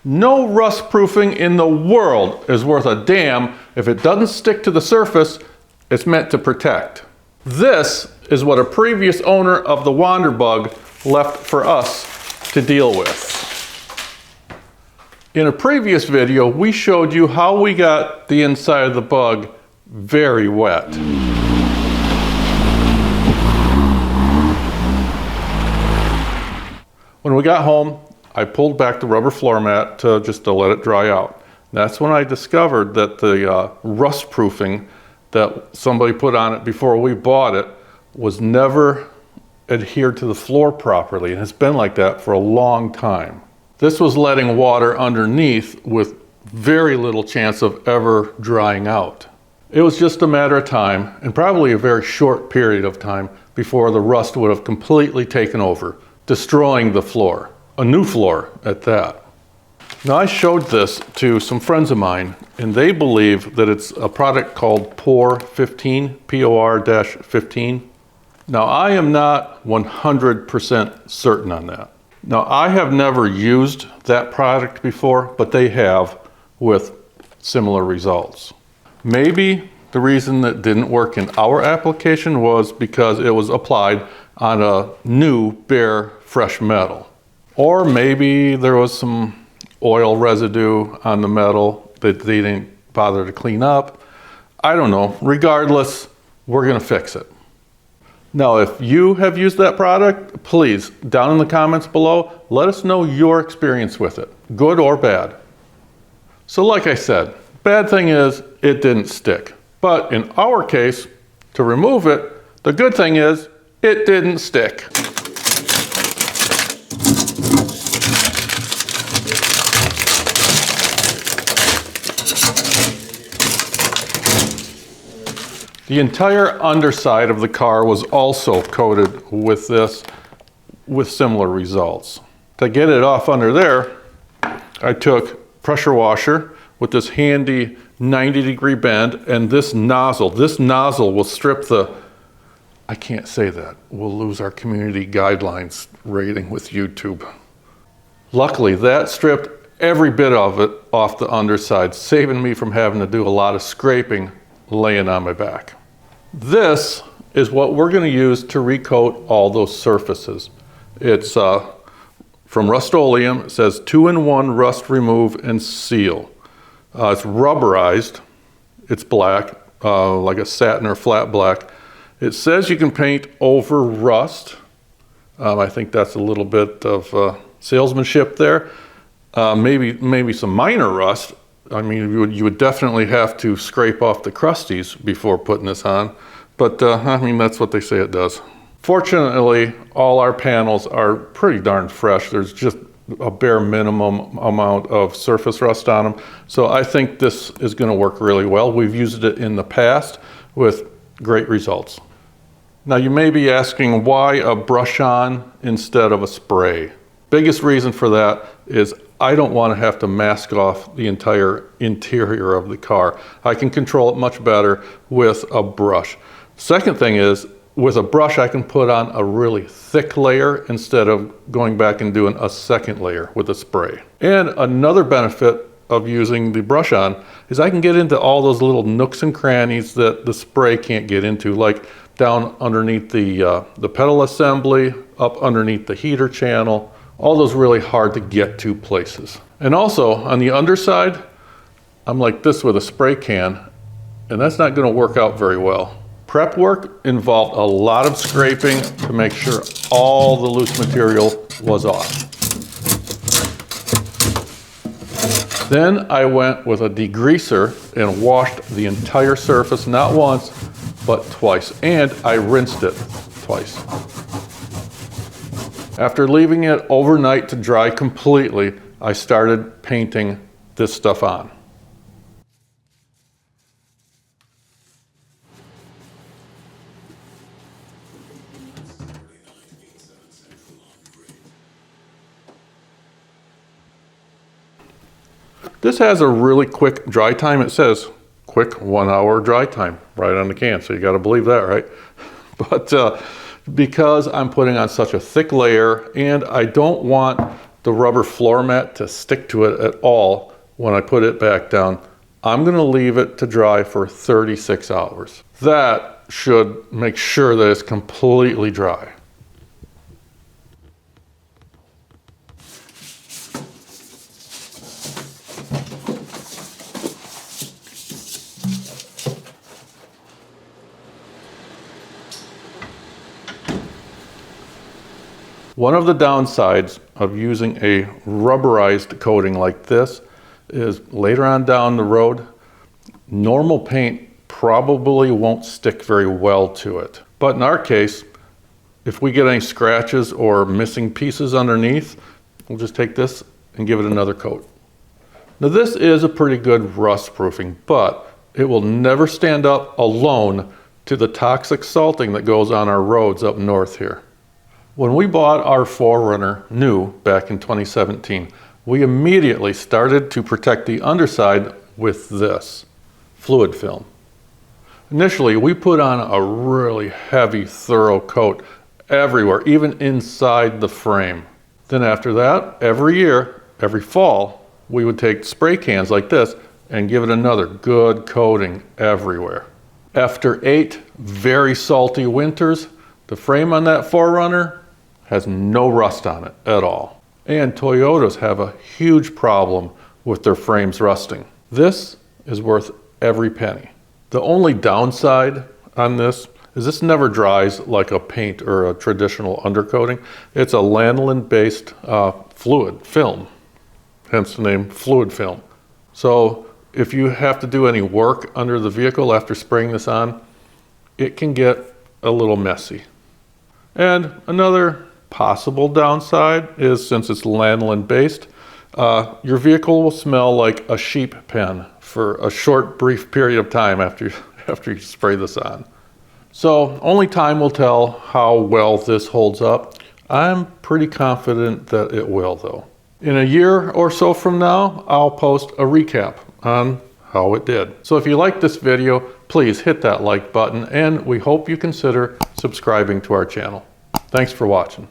No rust proofing in the world is worth a damn if it doesn't stick to the surface it's meant to protect. This is what a previous owner of the Wanderbug left for us to deal with. In a previous video, we showed you how we got the inside of the bug very wet. When we got home, I pulled back the rubber floor mat just to let it dry out. That's when I discovered that the rust proofing that somebody put on it before we bought it was never adhered to the floor properly, and it's been like that for a long time. This was letting water underneath with very little chance of ever drying out. It was just a matter of time, and probably a very short period of time, before the rust would have completely taken over, destroying the floor. A new floor at that. Now, I showed this to some friends of mine, and they believe that it's a product called POR-15, POR-15. Now, I am not 100% certain on that. Now, I have never used that product before, but they have with similar results. Maybe the reason that didn't work in our application was because it was applied on a new, bare, fresh metal. Or maybe there was some oil residue on the metal that they didn't bother to clean up. I don't know. Regardless, we're going to fix it. Now, if you have used that product, please, down in the comments below, let us know your experience with it, good or bad. So like I said, bad thing is it didn't stick. But in our case, to remove it, the good thing is it didn't stick. The entire underside of the car was also coated with this, with similar results. To get it off under there, I took pressure washer with this handy 90-degree bend, and this nozzle will strip the, I can't say that, we'll lose our community guidelines rating with YouTube. Luckily, that stripped every bit of it off the underside, saving me from having to do a lot of scraping laying on my back. This is what we're going to use to recoat all those surfaces. It's from Rust-Oleum. It says 2-in-1 rust remove and seal. It's rubberized. It's black, like a satin or flat black. It says you can paint over rust. I think that's a little bit of salesmanship there. Maybe some minor rust. I mean, you would definitely have to scrape off the crusties before putting this on, but I mean, that's what they say it does. Fortunately, all our panels are pretty darn fresh. There's just a bare minimum amount of surface rust on them, so I think this is going to work really well. We've used it in the past with great results. Now, you may be asking why a brush on instead of a spray. Biggest reason for that is I don't want to have to mask off the entire interior of the car. I can control it much better with a brush. Second thing is, with a brush I can put on a really thick layer instead of going back and doing a second layer with a spray. And another benefit of using the brush on is I can get into all those little nooks and crannies that the spray can't get into, like down underneath the pedal assembly, up underneath the heater channel, all those really hard to get to places. And also on the underside, I'm like this with a spray can, and that's not going to work out very well. Prep work involved a lot of scraping to make sure all the loose material was off. Then I went with a degreaser and washed the entire surface, not once, but twice, and I rinsed it twice. After leaving it overnight to dry completely, I started painting this stuff on. This has a really quick dry time. It says quick 1 hour dry time right on the can, so you got to believe that, right? But because I'm putting on such a thick layer and I don't want the rubber floor mat to stick to it at all when I put it back down, I'm going to leave it to dry for 36 hours. That should make sure that it's completely dry. One of the downsides of using a rubberized coating like this is later on down the road, normal paint probably won't stick very well to it. But in our case, if we get any scratches or missing pieces underneath, we'll just take this and give it another coat. Now this is a pretty good rust proofing, but it will never stand up alone to the toxic salting that goes on our roads up north here. When we bought our 4Runner new back in 2017, we immediately started to protect the underside with this fluid film. Initially, we put on a really heavy, thorough coat everywhere, even inside the frame. Then after that, every year, every fall, we would take spray cans like this and give it another good coating everywhere. After 8 very salty winters, the frame on that 4Runner has no rust on it at all. And Toyotas have a huge problem with their frames rusting. This is worth every penny. The only downside on this is this never dries like a paint or a traditional undercoating. It's a lanolin-based fluid film, hence the name fluid film. So if you have to do any work under the vehicle after spraying this on, it can get a little messy. And another possible downside is, since it's lanolin based, your vehicle will smell like a sheep pen for a short brief period of time after you spray this on. So only time will tell how well this holds up. I'm pretty confident that it will though. In a year or so from now, I'll post a recap on how it did. So if you like this video, please hit that like button, and we hope you consider subscribing to our channel. Thanks for watching.